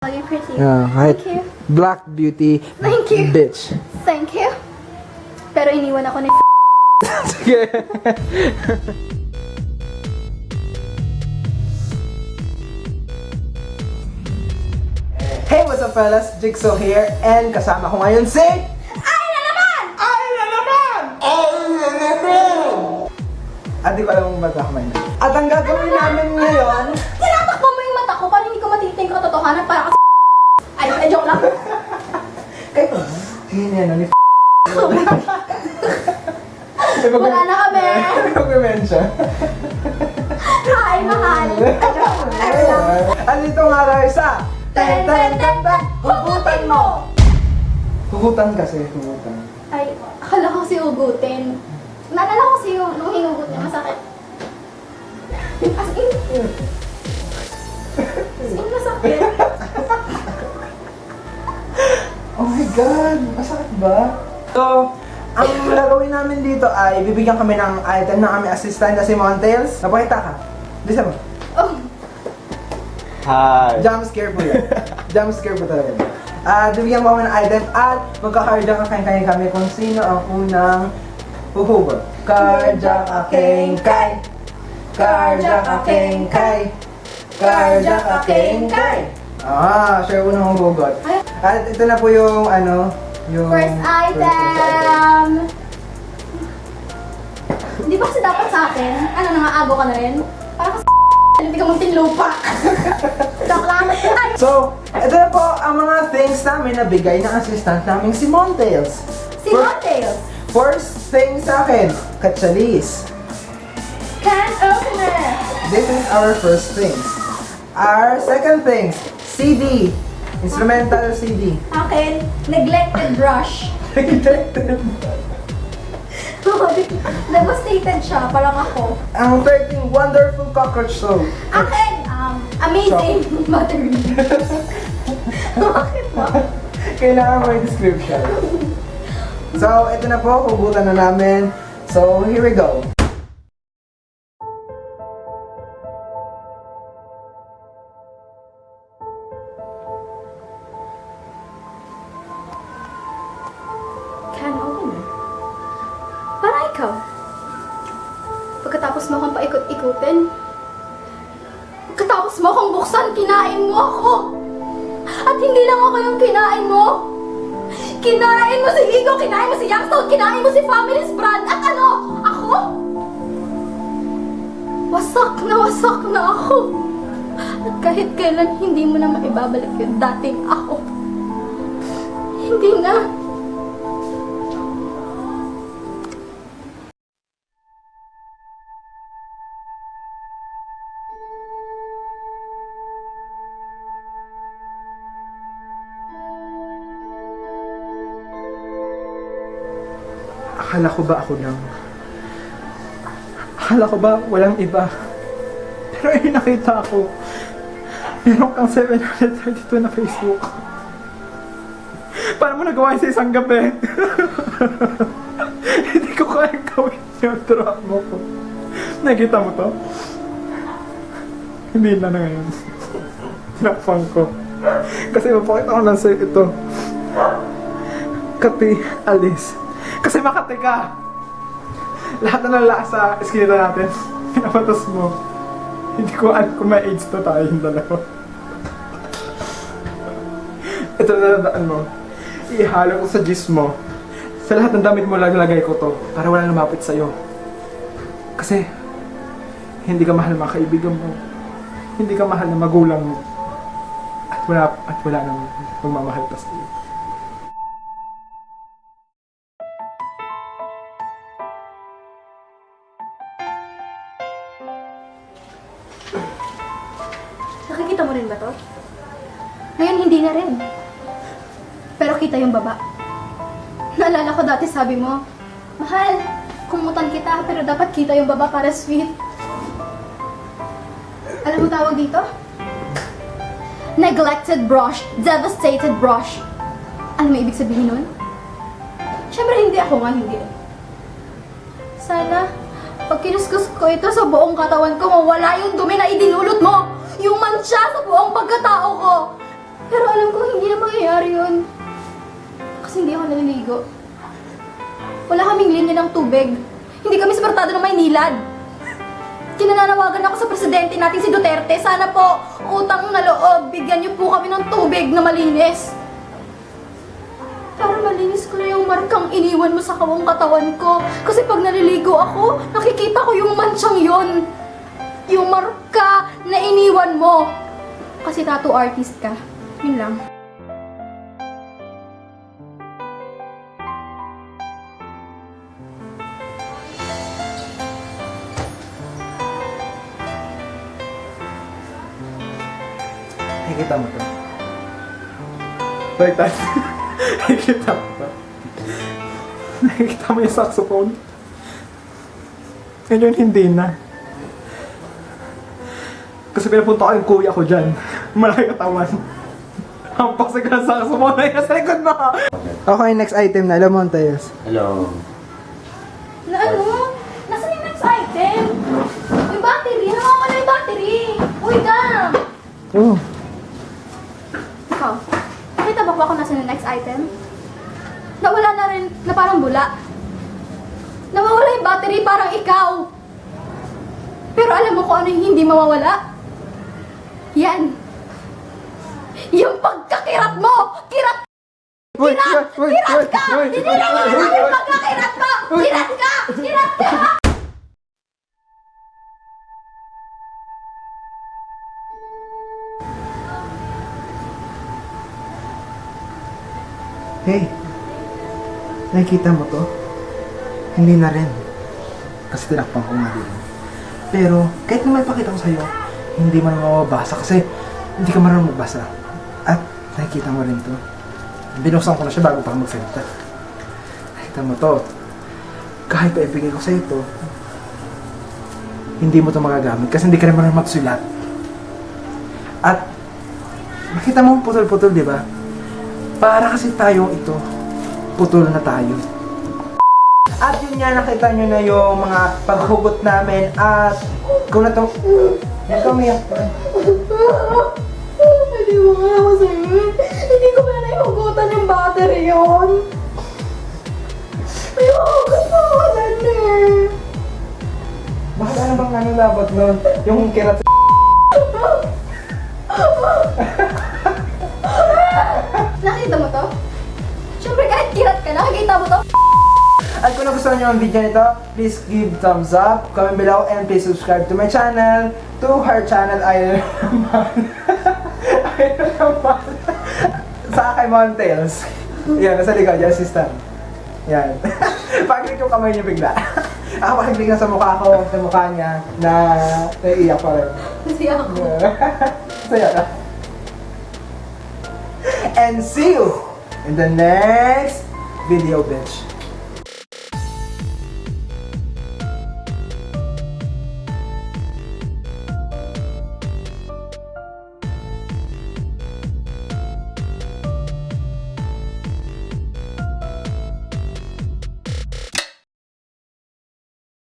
Oh, you're pretty. Kahit Thank you. black beauty Thank you. bitch. Thank you. Pero iniwan ako ni Sige. Hey, what's up fellas? Jigsaw here and kasama ko ngayon si... Ay na naman! Ay na naman! Ay na naman! At di ko alam kung magkakamay na. At ang gagawin namin ngayon... Tinatakbo mo yung mata ko para hindi ko matiting ko katotohanan para kasi ay, joke lang. Kayo, yun yan, ni Wala na kami. Mag-mention. Hi, mahal. Ay, joke lang. Andito nga tayo sa... Ten, ten, ten, ten, hugutin mo! Hugutan kasi, hugutan. Ay, akala ko si hugutin. Naalala ko kasi yung nung hinugot niya, masakit. As in masakit. Oh my God! Masakit ba? So, ang gagawin namin dito ay bibigyan kami ng item ng aming assistant na si Montails. Napakita ka. Bisa mo. Oh, Hi. Jump scare po yan. Jump scare po talaga yan. Bibigyan mo kami ng item at magkakardiak kain kami kung sino ang unang huhugot. Kardiak aking kay. Kardiak aking kay. Kardiak aking kay. Siya yung unang huhugot. At ito na po yung yung... first item! Hindi ba kasi dapat sa akin? Ano, nangaago ka na rin? Para kasi hindi ka munting lupa. Joke lang. Ay! So, ito na po ang mga things namin na bigay ng assistant naming si Montails. Si Montails! First thing sa akin, Katchalis. Can opener! This is our first thing. Our second thing, CD. Instrumental CD. Akin, neglected brush. Devastated siya, parang ako. Ang third thing, wonderful cockroach soap. Akin, amazing battery. Bakit ba? Kailangan mo yung description. So, ito na po, hugutan na namin. So, here we go. Can opener? Para ikaw. Pagkatapos mo akong paikot-ikutin, pagkatapos mo akong buksan, kinain mo ako. At hindi lang ako yung kinain mo. Kinain mo si Ligo, kinain mo si Youngstone, kinain mo si Family's Brand, at ano? Ako? Wasak na ako. At kahit kailan, hindi mo na maibabalik yung dating ako. Hindi na. Akala ko ba ako lang? Akala ko ba walang iba? Pero ay nakita ko. Meron kang 732 na Facebook. Paano mo nagawa yun sa isang gabi? Hindi ko kayang gawin yung drop mo ko. Nakita mo to? Hindi na ngayon. Tinapang ko. Kasi mapakita ko lang sa'yo ito. Kapi, Alice. Kasi Makati ka! Lahat na nalasa sa eskinita natin, pinapatos mo. Hindi ko alam kung may AIDS to tayo yung dalawa. Ito na nadaan mo. Ihalo ko sa gis mo. Sa lahat ng damit mo, lalagay ko to para wala lumapit sa'yo. Kasi, hindi ka mahal ng mga kaibigan mo. Hindi ka mahal ng magulang mo. At wala nang magmamahal pa sa'yo. Nakikita mo rin ba to? Ngayon hindi na rin. Pero kita yung baba. Naalala ko dati sabi mo, mahal, kumutan kita pero dapat kita yung baba para sweet. Alam mo tawag dito? Neglected brush, devastated brush. Ano may ibig sabihin nun? Siyempre hindi ako nga hindi. Sana, pag kinuskus ko ito sa buong katawan ko, mawala yung dumi na idinulot mo! Yung mansya sa buong pagkatao ko! Pero mangyayari yun. Kasi hindi ako naliligo. Wala kaming linya ng tubig. Hindi kami suportado ng Maynilad. Kinananawagan ako sa presidente natin si Duterte. Sana po, utang na loob, bigyan niyo po kami ng tubig na malinis. Para malinis ko na yung markang iniwan mo sa kawang katawan ko. Kasi pag naliligo ako, nakikita ko yung mansyang yon. Yung marka na iniwan mo. Kasi tattoo artist ka. Yun lang. Nakikita mo to. Baliktad. Nakikita mo to. Nakikita mo yung saxophone. Ngayon hindi na. Kasi pinapunta ko yung kuya ko dyan. Malaki katawan. Ang pagsig ng saxophone na yun sa likod mo. Okay, next item na. Lamontes. Hello. Na ano? Nasaan yung next item? Yung battery. Nawawala yung battery. Uy, Gam! Oh. Ikaw, nakita ba kung nasa yung next item? Nawala na rin, na parang bula. Nawawala yung battery, parang ikaw. Pero alam mo kung ano yung hindi mawawala? Yan. Yung pagkakirat mo! Kirat! Wait, Kirat! wait, Kirat wait, ka! wait, Hindi wait, na wait, mawawala yung wait. pagkakirat mo! Kirat ka! Kirat ka! Hey, nakikita mo to? Hindi na rin. Kasi tinakpan ko nga din. Pero, kahit na may pakita ko sa'yo, hindi man mababasa kasi hindi ka marunong magbasa. At nakikita mo rin to. Binuksan ko na siya bago pa ako magsalita. Nakita mo to. Kahit pa ibigay ko sa'yo to, hindi mo to magagamit kasi hindi ka rin marunong magsulat. At, makita mo putol-putol, di ba? Para kasi tayong ito, putol na tayo. At yun nga, nakita nyo na yung mga paghugot namin at kung na to, yan kami yan. Hindi mo nga ako sa'yo. Hindi ko pa na naihugutan yung battery yun. May hugot pa ako dyan eh. Bakit ano bang ano dapat nun? Yung kirat sa Nakita mo to? Siyempre kahit kirat ka, nakikita mo to? At kung nagustuhan nyo ang video nito, please give thumbs up, comment below, and please subscribe to my channel, to her channel, ayun naman. Ayun naman. Sa akin, Montails. Yan, nasa likod, yung assistant. Yan. Pag-click yung kamay niyo bigla. Ako pag-click na sa mukha ko, sa mukha niya, na naiiyak pa rin. Kasi ako. Saya ka. And see you in the next video, bitch.